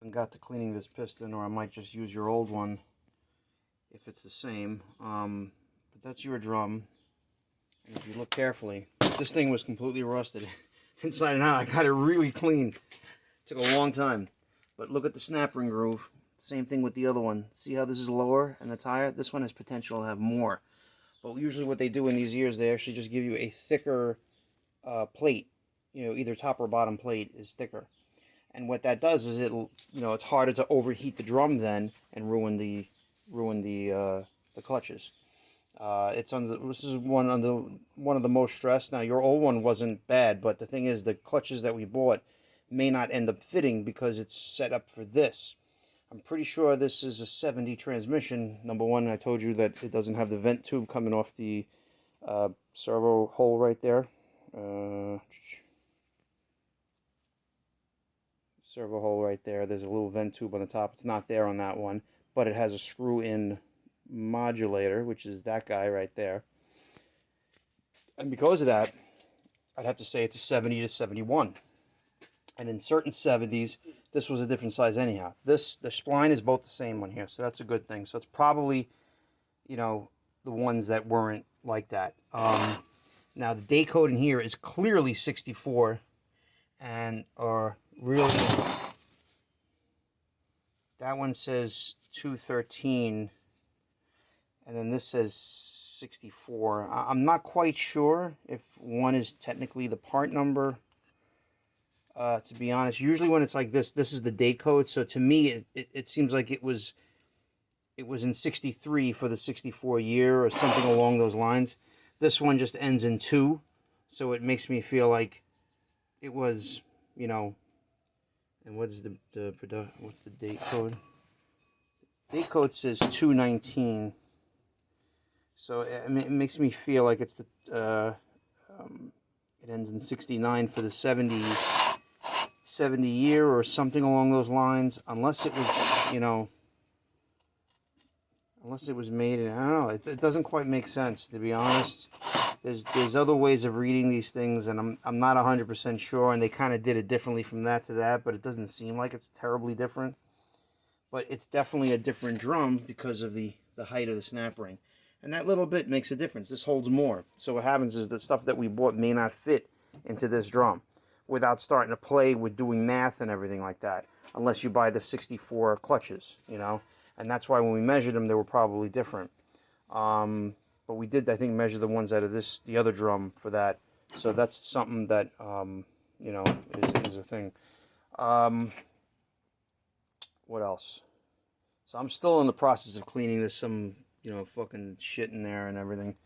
And got to cleaning this piston, or I might just use your old one if it's the same. But that's your drum. And if you look carefully, this thing was completely rusted inside and out. I got it really clean. Took a long time. But look at the snap ring groove. Same thing with the other one. See how this is lower and it's higher? This one has potential to have more. But usually what they do in these years, they actually just give you a thicker plate. You know, either top or bottom plate is thicker. And what that does is it's harder to overheat the drum then and ruin the clutches. This is one of the most stressed. Now your old one wasn't bad, but the thing is the clutches that we bought may not end up fitting because it's set up for this. I'm pretty sure this is a 70 transmission. Number one, I told you that it doesn't have the vent tube coming off the servo hole right there. Servo hole right there. There's a little vent tube on the top. It's not there on that one, but it has a screw-in modulator, which is that guy right there. And because of that, I'd have to say it's a 70 to 71. And in certain 70s, this was a different size anyhow. The spline is both the same on here, so that's a good thing. So it's probably, the ones that weren't like that. Now the day code in here is clearly 64, and really, that one says 213, and then this says 64. I'm not quite sure if one is technically the part number. To be honest, usually when it's like this is the date code. So to me, it seems like it was in 63 for the 64 year or something along those lines. This one just ends in 2, so it makes me feel like it was, And what's the date code? Date code says 219. So it makes me feel like it's it ends in 69 for the 70 year or something along those lines. Unless it was, unless it was made in, I don't know. It doesn't quite make sense, to be honest. There's other ways of reading these things, and I'm not 100% sure, and they kind of did it differently from that to that, but it doesn't seem like it's terribly different. But it's definitely a different drum because of the height of the snap ring. And that little bit makes a difference. This holds more. So what happens is the stuff that we bought may not fit into this drum without starting to play with doing math and everything like that, unless you buy the 64 clutches, And that's why when we measured them, they were probably different. But we did, I think, measure the ones out of the other drum for that. So that's something that, is a thing. What else? So I'm still in the process of cleaning. There's some, fucking shit in there and everything.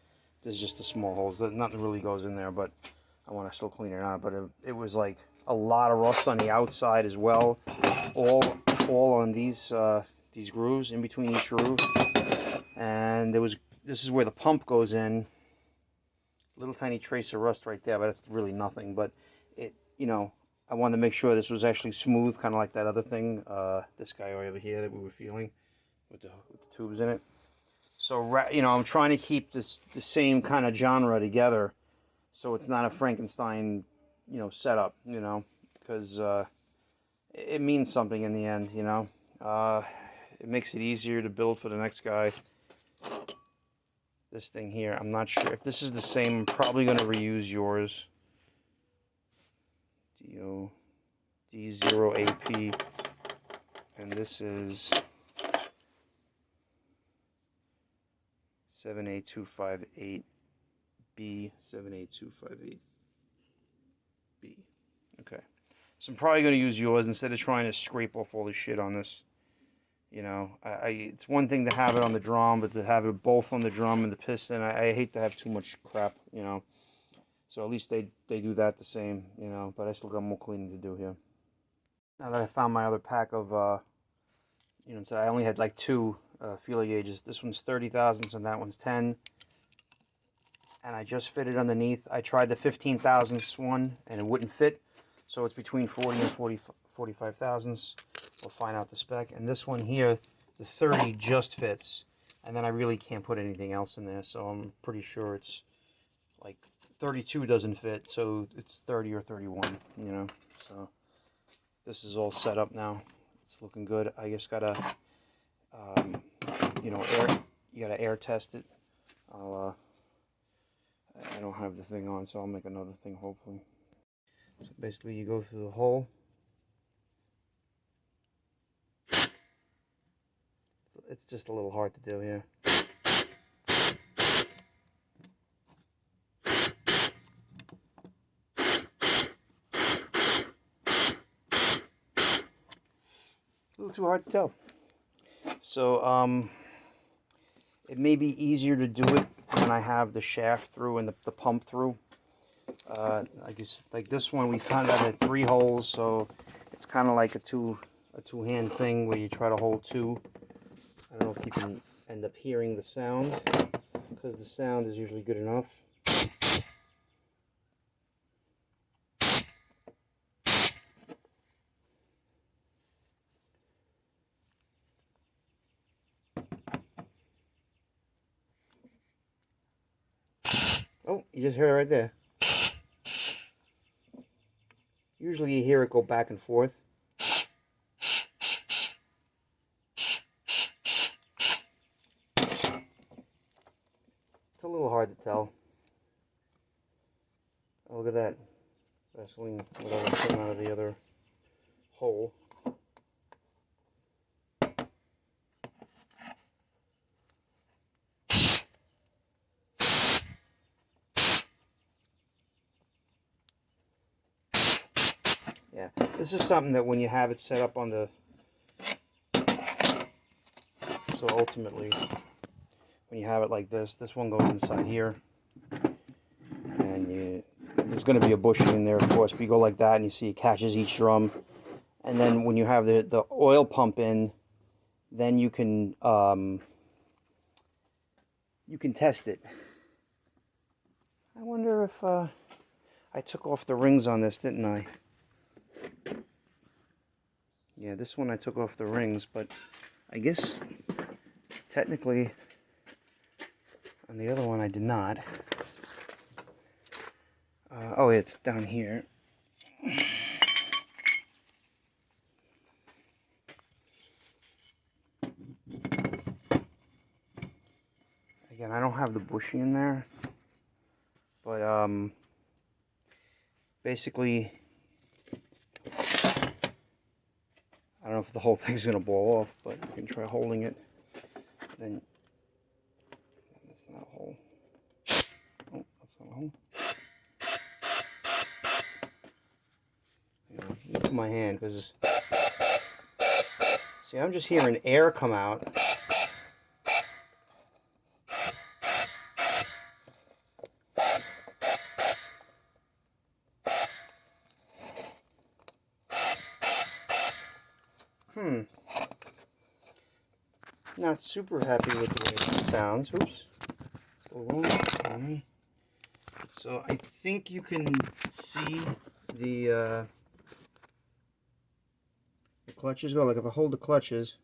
There's just the small holes. Nothing really goes in there, but I want to still clean it out. But it was like a lot of rust on the outside as well. All on these grooves, in between each groove. And this is where the pump goes in. Little tiny trace of rust right there, but it's really nothing. But I wanted to make sure this was actually smooth, kind of like that other thing, this guy over here that we were feeling with the tubes in it. So I'm trying to keep the same kind of genre together, so it's not a Frankenstein, setup, because it means something in the end, It makes it easier to build for the next guy. This thing here, I'm not sure if this is the same. I'm probably going to reuse yours. D0AP, and this is 78258B, 78258B. Okay, so I'm probably going to use yours instead of trying to scrape off all this shit on this. It's one thing to have it on the drum, but to have it both on the drum and the piston, I hate to have too much crap, So at least they do that the same, but I still got more cleaning to do here. Now that I found my other pack of, so I only had like 2 feeler gauges. This one's 30 thousandths and that one's 10. And I just fitted underneath. I tried the 15 thousandths one and it wouldn't fit. So it's between 40 and 45 thousandths. We'll find out the spec. And this one here, the 30 just fits. And then I really can't put anything else in there. So I'm pretty sure it's like 32 doesn't fit. So it's 30 or 31, So this is all set up now. It's looking good. I just gotta, you gotta air test it. I don't have the thing on, so I'll make another thing hopefully. So basically you go through the hole. It's just a little hard to do here. A little too hard to tell. So it may be easier to do it when I have the shaft through and the pump through. I guess like this one we found out at 3 holes, so it's kind of like a two-hand thing where you try to hold 2. I don't know if you can end up hearing the sound, because the sound is usually good enough. Oh, you just heard it right there. Usually you hear it go back and forth. It's a little hard to tell. Oh, look at that. Vaseline, whatever came out of the other hole. Yeah, this is something that when you have it set up on the, so ultimately, when you have it like this one goes inside here, and there's going to be a bushing in there, of course, but you go like that and you see it catches each drum, and then when you have the oil pump in, then you can test it. I wonder if I took off the rings on this, didn't I? Yeah, this one I took off the rings, but I guess technically on the other one I did not. Oh, it's down here. Again, I don't have the bushing in there, but basically, I don't know if the whole thing's gonna blow off, but you can try holding it. Then that's not a hole. Oh, that's not a hole. Look at my hand, because see, I'm just hearing air come out. Not super happy with the way it sounds. Oops. So I think you can see the clutches go. Like if I hold the clutches,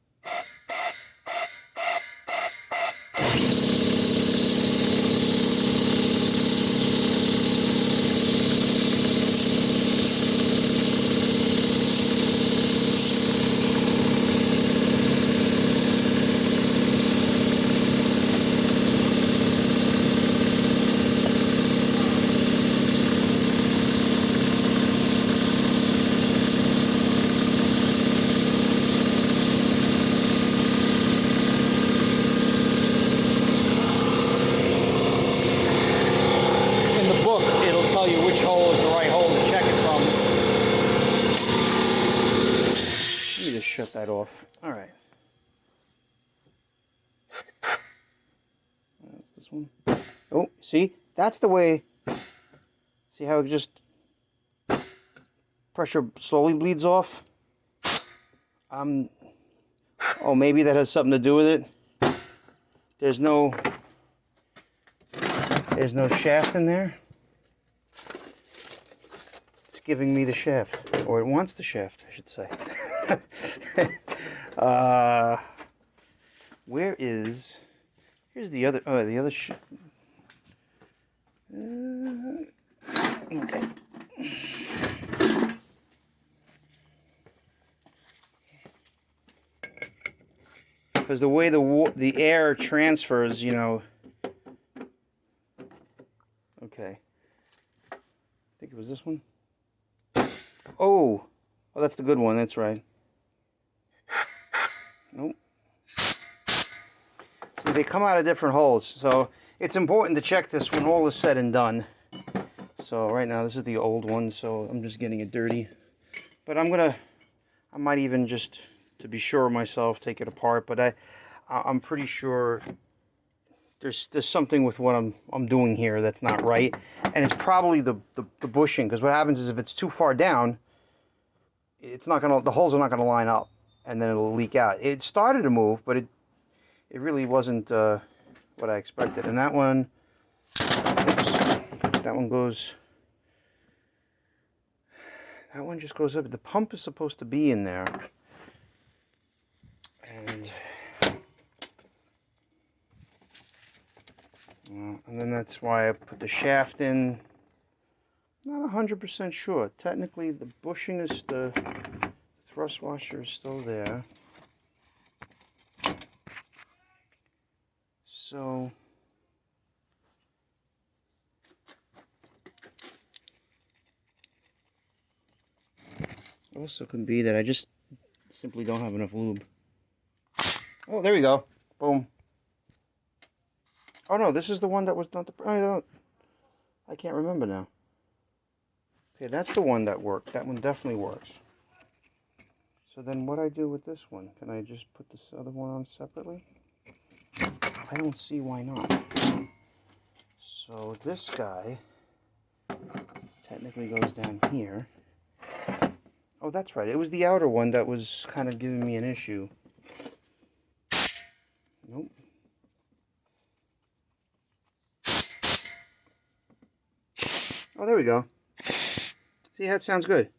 tell you which hole is the right hole to check it from. Let me just shut that off. All right. That's this one. Oh, see? That's the way. See how it just pressure slowly bleeds off? Oh, maybe that has something to do with it. There's no shaft in there. It's giving me the shaft, or it wants the shaft, I should say. Where is? Here's the other. Oh, the other. Okay. because the way the air transfers, you know. Okay. I think it was this one. Oh, that's the good one. That's right. Nope. See, they come out of different holes, so it's important to check this when all is said and done. So right now, this is the old one, so I'm just getting it dirty. But I might even just, to be sure of myself, take it apart. But I'm pretty sure there's something with what I'm doing here that's not right, and it's probably the bushing. Because what happens is if it's too far down, the holes are not gonna line up, and then it'll leak out. It started to move, but it really wasn't what I expected. And that one, goes. That one just goes up. The pump is supposed to be in there, and then that's why I put the shaft in. Not 100% sure. Technically, the bushing is the thrust washer is still there. So also can be that I just simply don't have enough lube. Oh, there we go. Boom. Oh no, this is the one that was not the. I can't remember now. Okay, that's the one that worked. That one definitely works. So then what I do with this one? Can I just put this other one on separately? I don't see why not. So this guy technically goes down here. Oh, that's right. It was the outer one that was kind of giving me an issue. Nope. Oh, there we go. See, that sounds good.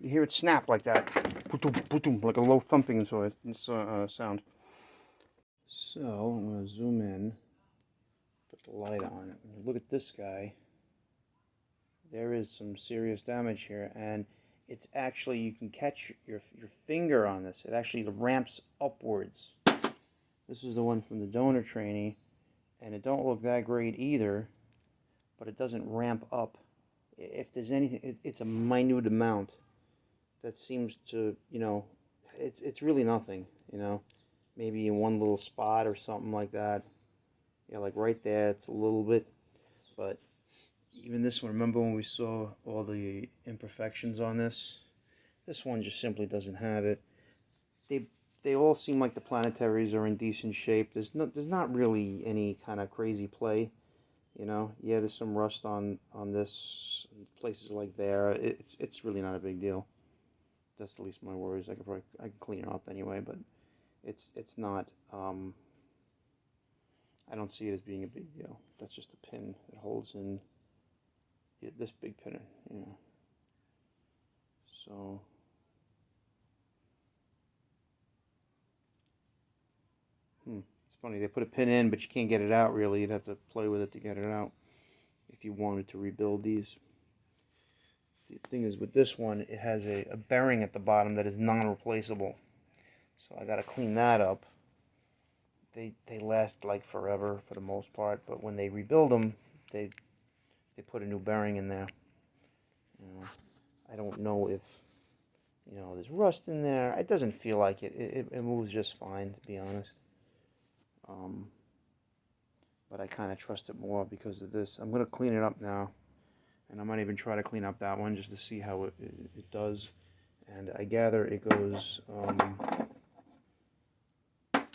You hear it snap like that. Like a low thumping sound. So, I'm going to zoom in. Put the light on it. When you look at this guy, there is some serious damage here. And it's actually, you can catch your finger on this. It actually ramps upwards. This is the one from the donor trainee. And it don't look that great either. But it doesn't ramp up. If there's anything, it's a minute amount that seems to, you know, it's really nothing, you know, maybe in one little spot or something like that. Yeah, like right there, it's a little bit, but even this one, remember when we saw all the imperfections on this? This one just simply doesn't have it. They all seem like the planetaries are in decent shape. There's not really any kind of crazy play. You know, yeah, there's some rust on this, places like there. It's really not a big deal. That's the least of my worries. I can clean it up anyway, but it's not. I don't see it as being a big deal. That's just a pin that holds in this big pin. You know. So. It's funny, they put a pin in, but you can't get it out really. You'd have to play with it to get it out if you wanted to rebuild these. The thing is, with this one, it has a bearing at the bottom that is non-replaceable. So I got to clean that up. They last like forever for the most part, but when they rebuild them, they put a new bearing in there. You know, I don't know if, you know, there's rust in there. It doesn't feel like it. It moves just fine, to be honest. But I kind of trust it more because of this. I'm going to clean it up now. And I might even try to clean up that one just to see how it does. And I gather it goes...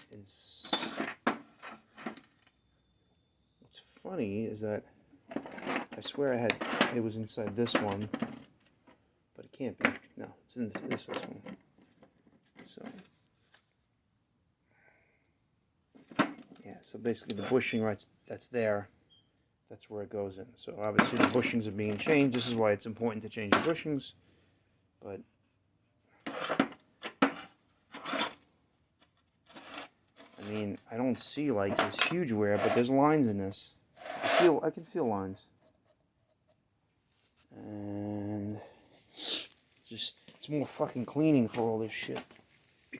what's funny is that I swear it was inside this one. But it can't be. No, it's in this one. So... yeah, so basically the bushing that's there, that's where it goes in. So obviously the bushings are being changed. This is why it's important to change the bushings. But I mean, I don't see like this huge wear, but there's lines in this. I can feel lines. And it's more fucking cleaning for all this shit.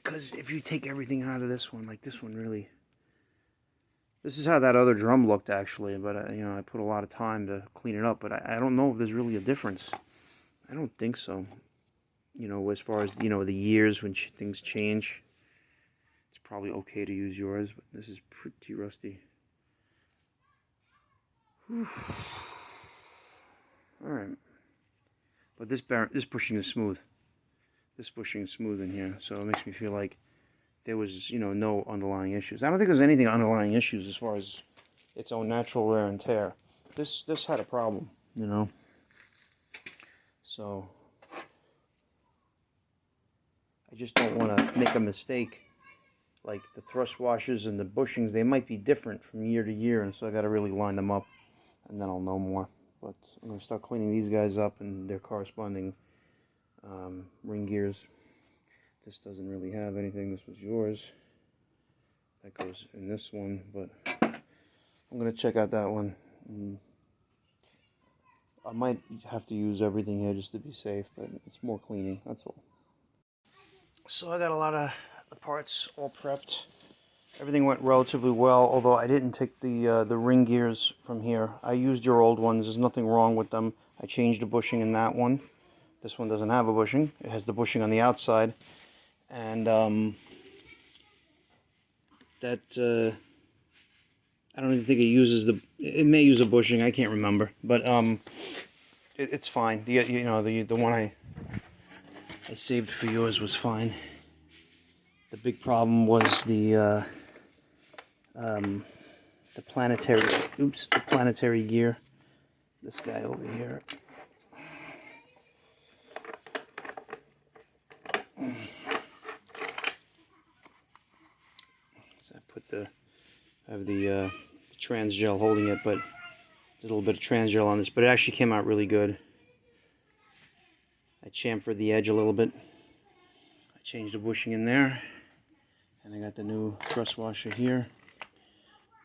because if you take everything out of this one, like this one really... This is how that other drum looked, actually, but, you know, I put a lot of time to clean it up, but I don't know if there's really a difference. I don't think so. You know, as far as, you know, the years when things change, it's probably okay to use yours, but this is pretty rusty. Whew. Alright. But this bushing is smooth. This bushing is smooth in here, so it makes me feel like there was, you know, no underlying issues. I don't think there's anything underlying issues as far as its own natural wear and tear. This had a problem, you know. So I just don't want to make a mistake. Like the thrust washers and the bushings, they might be different from year to year, and so I got to really line them up, and then I'll know more. But I'm going to start cleaning these guys up and their corresponding ring gears. This doesn't really have anything. This was yours. That goes in this one, but I'm going to check out that one. I might have to use everything here just to be safe, but it's more cleaning, that's all. So I got a lot of the parts all prepped. Everything went relatively well, although I didn't take the ring gears from here. I used your old ones. There's nothing wrong with them. I changed the bushing in that one. This one doesn't have a bushing. It has the bushing on the outside. And that I don't even think it uses the... It may use a bushing. I can't remember. But it's fine. You know, the one I saved for yours was fine. The big problem was the planetary gear. This guy over here. So I have the trans gel holding it, but there's a little bit of trans gel on this, but it actually came out really good. I chamfered the edge a little bit. I changed the bushing in there, and I got the new thrust washer here.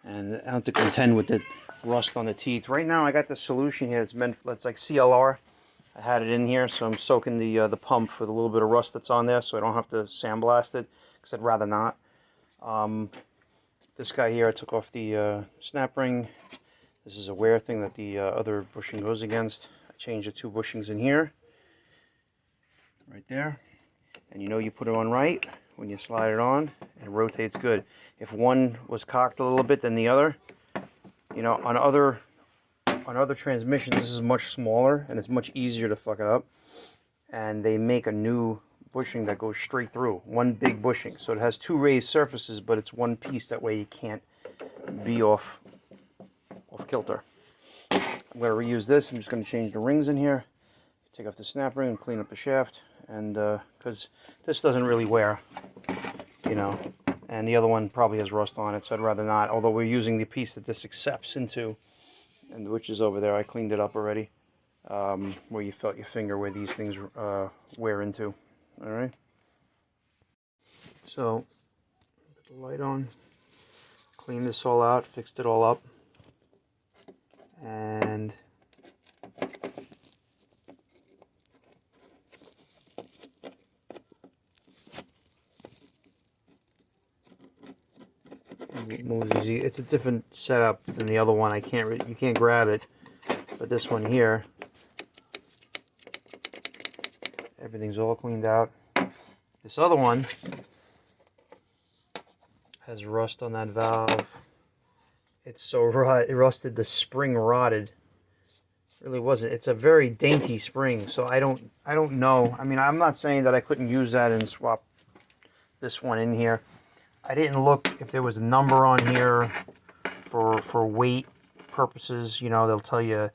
And I don't have to contend with the rust on the teeth. Right now I got the solution here. It's like CLR. I had it in here, so I'm soaking the pump for the little bit of rust that's on there, so I don't have to sandblast it, because I'd rather not. This guy here, I took off the snap ring. This is a wear thing that the other bushing goes against. I changed the two bushings in here, right there. And you know you put it on right when you slide it on. It rotates good. If one was cocked a little bit than the other, you know, on other transmissions, this is much smaller and it's much easier to fuck it up. And they make a new bushing that goes straight through, one big bushing. So it has two raised surfaces, but it's one piece. That way you can't be off kilter. I'm going to reuse this. I'm just going to change the rings in here, take off the snap ring and clean up the shaft. And because this doesn't really wear, you know, and the other one probably has rust on it, so I'd rather not. Although we're using the piece that this accepts into, and which is over there. I cleaned it up already, where you felt your finger where these things wear into. All right. So put the light on, clean this all out, fixed it all up, and it's a different setup than the other one. You can't grab it, but this one here, everything's all cleaned out. This other one has rust on that valve. It's so rusted, the spring rotted. It really wasn't. It's a very dainty spring, so I don't know. I mean, I'm not saying that I couldn't use that and swap this one in here. I didn't look if there was a number on here for weight purposes. You know, they'll tell you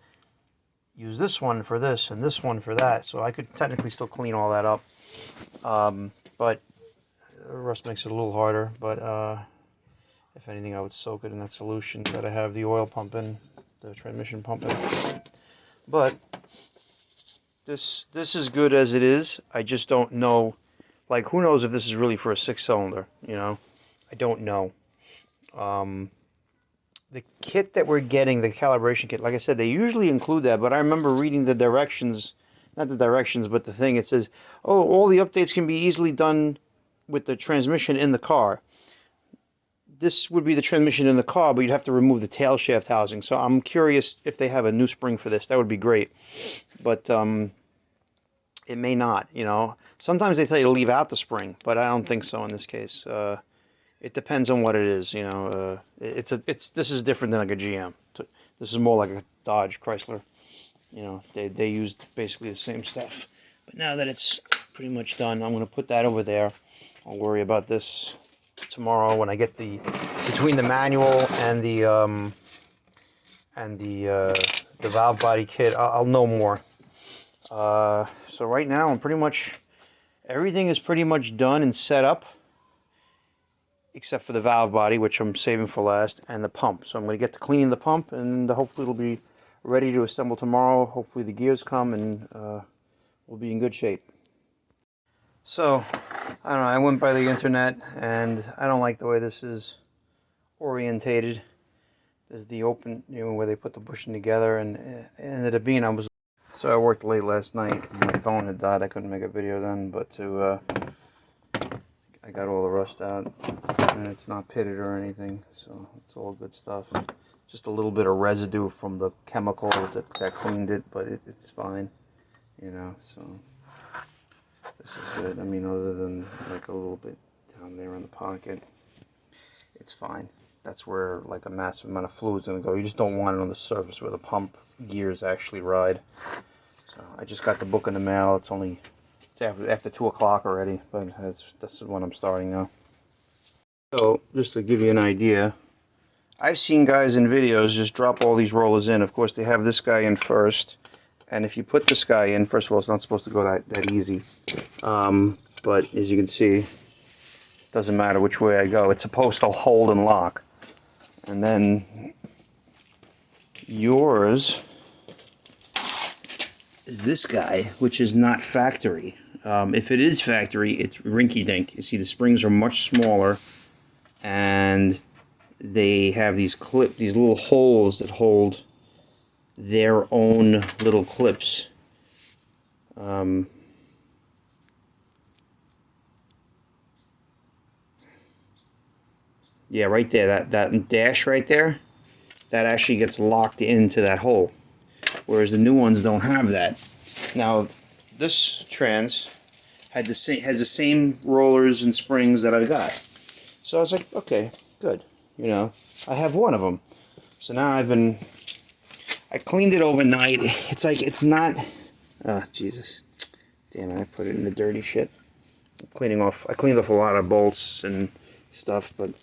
use this one for this and this one for that. So I could technically still clean all that up. But rust makes it a little harder. But if anything, I would soak it in that solution that I have the oil pump in, the transmission pump in. But this is good as it is. I just don't know. Like, who knows if this is really for a 6-cylinder, you know? I don't know. The kit that we're getting, the calibration kit, like I said, they usually include that, but I remember reading the directions, not the directions, but the thing, it says, oh, all the updates can be easily done with the transmission in the car. This would be the transmission in the car, but you'd have to remove the tail shaft housing. So I'm curious if they have a new spring for this. That would be great. But it may not, you know. Sometimes they tell you to leave out the spring, but I don't think so in this case. It depends on what it is, you know. This is different than like a GM. This is more like a Dodge, Chrysler. You know, they used basically the same stuff. But now that it's pretty much done, I'm going to put that over there. I'll worry about this tomorrow when I get between the manual and the valve body kit. I'll know more. So right now I'm pretty much, everything is pretty much done and set up, except for the valve body, which I'm saving for last, and the pump. So I'm going to get to cleaning the pump, and hopefully it'll be ready to assemble tomorrow. Hopefully the gears come, and we'll be in good shape. So, I don't know, I went by the internet, and I don't like the way this is orientated. There's the open, you know, where they put the bushing together, and it ended up being, so I worked late last night. My phone had died. I couldn't make a video then, but I got all the rust out, and it's not pitted or anything, so it's all good stuff. Just a little bit of residue from the chemical that cleaned it, but it's fine, you know, so this is good. I mean, other than like a little bit down there in the pocket, it's fine. That's where like a massive amount of fluid's gonna go. You just don't want it on the surface where the pump gears actually ride. So I just got the book in the mail. It's after 2 o'clock already, but that's when I'm starting now. So just to give you an idea, I've seen guys in videos just drop all these rollers in. Of course, they have this guy in first, and if you put this guy in, first of all, it's not supposed to go that easy. But as you can see, it doesn't matter which way I go. It's supposed to hold and lock. And then yours is this guy, which is not factory. If it is factory, it's rinky-dink. You see, the springs are much smaller, and they have these little holes that hold their own little clips. Yeah, right there, that dash right there, that actually gets locked into that hole, whereas the new ones don't have that. Now, this trans has the same rollers and springs that I got, so I was like, okay, good. You know, I have one of them. So now I cleaned it overnight. It's like, it's not, oh, Jesus. Damn it, I put it in the dirty shit. I cleaned off a lot of bolts and stuff, but,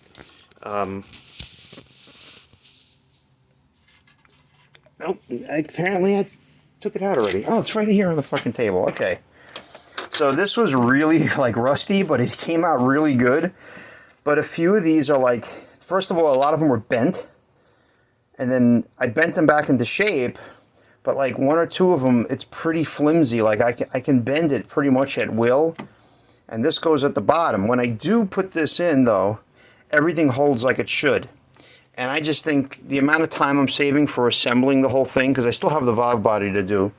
nope, apparently I took it out already. Oh, it's right here on the fucking table, okay. So this was really, like, rusty, but it came out really good. But a few of these are like, first of all, a lot of them were bent, and then I bent them back into shape, but like 1 or 2 of them, it's pretty flimsy. Like I can bend it pretty much at will, and this goes at the bottom. When I do put this in, though, everything holds like it should. And I just think the amount of time I'm saving for assembling the whole thing, because I still have the valve body to do,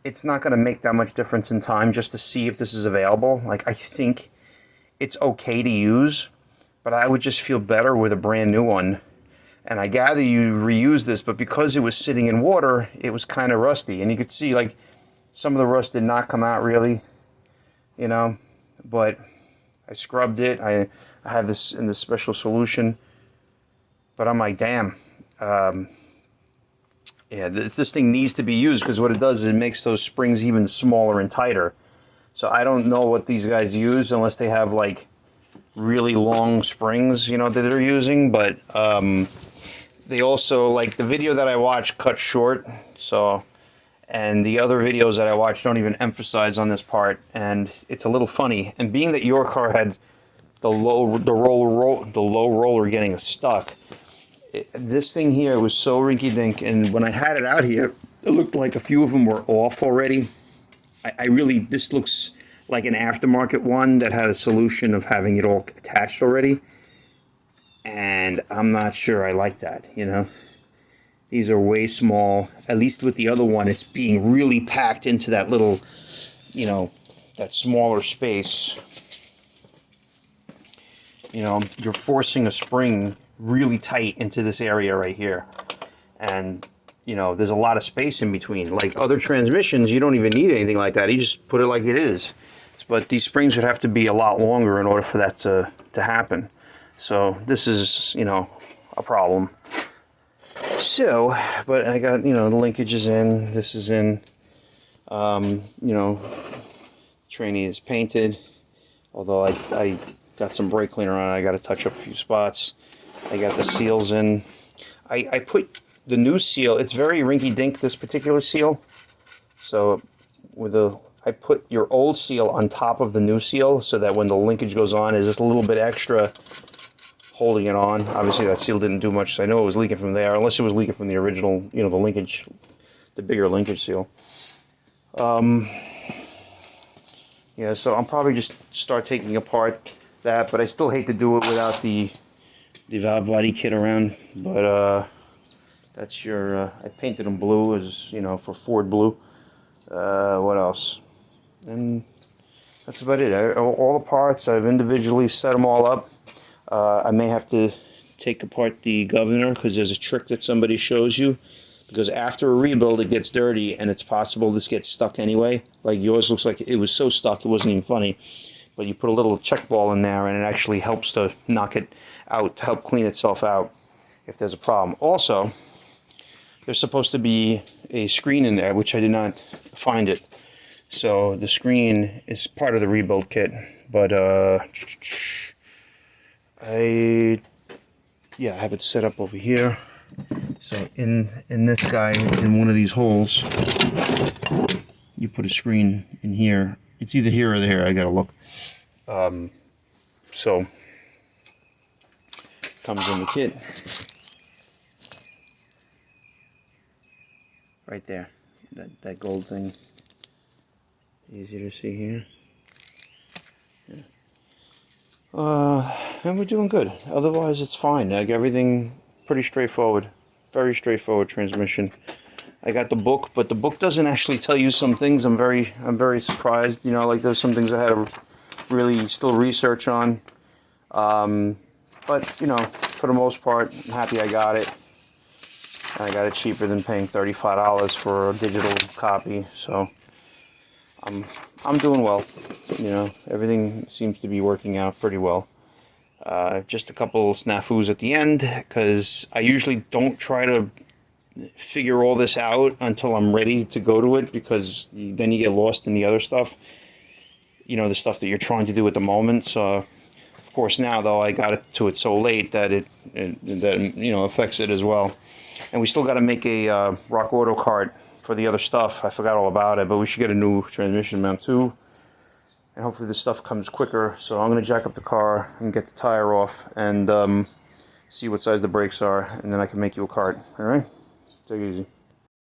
it's not going to make that much difference in time just to see if this is available. Like, I think it's okay to use, but I would just feel better with a brand new one. And I gather you reuse this, but because it was sitting in water, it was kind of rusty. And you could see, like, some of the rust did not come out really, you know, but I scrubbed it. I have this in this special solution, but I'm like, damn, yeah, this thing needs to be used, because what it does is it makes those springs even smaller and tighter. So I don't know what these guys use unless they have like really long springs, you know, that they're using. But they also, like, the video that I watched cut short, so, and the other videos that I watched don't even emphasize on this part, and it's a little funny. And being that your car had the low roller getting stuck, this thing here was so rinky-dink, and when I had it out here, it looked like a few of them were off already. I really, this looks like an aftermarket one that had a solution of having it all attached already, and I'm not sure I like that, you know. These are way small. At least with the other one, it's being really packed into that little, you know, that smaller space. you know, you're forcing a spring really tight into this area right here. And, you know, there's a lot of space in between. Like other transmissions, you don't even need anything like that. You just put it like it is. But these springs would have to be a lot longer in order for that to happen. So this is, you know, a problem. So, but I got, you know, the linkage is in, this is in, you know, trainee is painted. Although I got some brake cleaner on it, I got to touch up a few spots. I got the seals in. I put the new seal, it's very rinky-dink, this particular seal. So with I put your old seal on top of the new seal so that when the linkage goes on, is just a little bit extra holding it on. Obviously that seal didn't do much, so I know it was leaking from there, unless it was leaking from the original, you know, the linkage, the bigger linkage seal. Yeah, so I'll probably just start taking apart that, but I still hate to do it without the valve body kit around. But that's your, I painted them blue as, you know, for Ford blue. What else? And that's about it. All the parts, I've individually set them all up. I may have to take apart the governor because there's a trick that somebody shows you. Because after a rebuild, it gets dirty, and it's possible this gets stuck anyway. Like yours looks like it was so stuck, it wasn't even funny. But you put a little check ball in there, and it actually helps to knock it out, to help clean itself out if there's a problem. Also, there's supposed to be a screen in there, which I did not find it. So the screen is part of the rebuild kit. But I have it set up over here. So in this guy, in one of these holes, you put a screen in here. It's either here or there. I gotta look. So comes in the kit right there. That gold thing. Easy to see here. Yeah. And we're doing good. Otherwise, it's fine. Like everything. Pretty straightforward, very straightforward transmission. I got the book, but the book doesn't actually tell you some things. I'm very surprised. You know, like there's some things I had to really still research on. But you know, for the most part, I'm happy I got it. I got it cheaper than paying $35 for a digital copy. So I'm doing well. You know, everything seems to be working out pretty well. Just a couple snafus at the end, because I usually don't try to figure all this out until I'm ready to go to it, because then you get lost in the other stuff, you know, the stuff that you're trying to do at the moment. So of course now though, I got to it so late that it you know, affects it as well. And we still got to make a Rock Auto cart for the other stuff. I forgot all about it, but we should get a new transmission mount too. And hopefully this stuff comes quicker. So I'm going to jack up the car and get the tire off and see what size the brakes are. And then I can make you a cart. Alright? Take it easy.